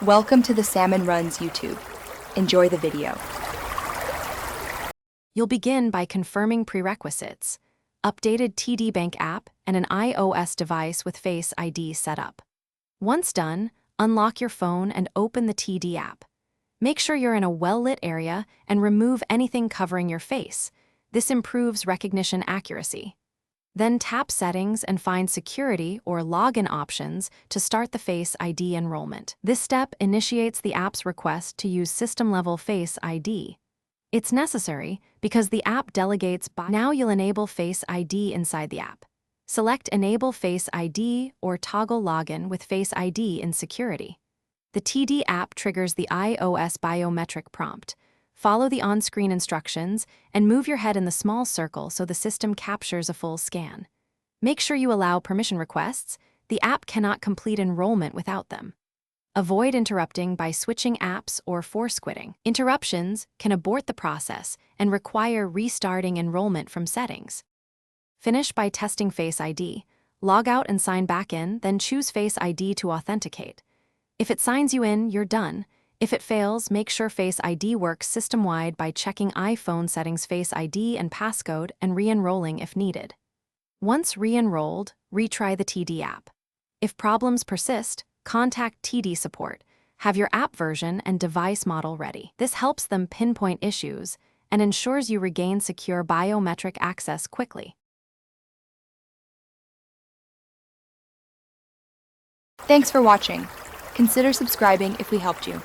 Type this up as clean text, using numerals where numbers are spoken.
Welcome to the Salmon Runs YouTube. Enjoy the video. You'll begin by confirming prerequisites: updated TD Bank app and an iOS device with Face ID setup. Once done, unlock your phone and open the TD app. Make sure you're in a well-lit area and remove anything covering your face. This improves recognition accuracy. Then tap Settings and find Security or Login options to start the Face ID enrollment. This step initiates the app's request to use system-level Face ID. It's necessary because the app delegates by. Now you'll enable Face ID inside the app. Select Enable Face ID or Toggle Login with Face ID in Security. The TD app triggers the iOS biometric prompt. Follow the on-screen instructions and move your head in the small circle so the system captures a full scan. Make sure you allow permission requests. The app cannot complete enrollment without them. Avoid interrupting by switching apps or force quitting. Interruptions can abort the process and require restarting enrollment from settings. Finish by testing Face ID. Log out and sign back in, then choose Face ID to authenticate. If it signs you in, you're done. If it fails, make sure Face ID works system-wide by checking iPhone settings Face ID and passcode and re-enrolling if needed. Once re-enrolled, retry the TD app. If problems persist, contact TD support. Have your app version and device model ready. This helps them pinpoint issues and ensures you regain secure biometric access quickly. Thanks for watching. Consider subscribing if we helped you.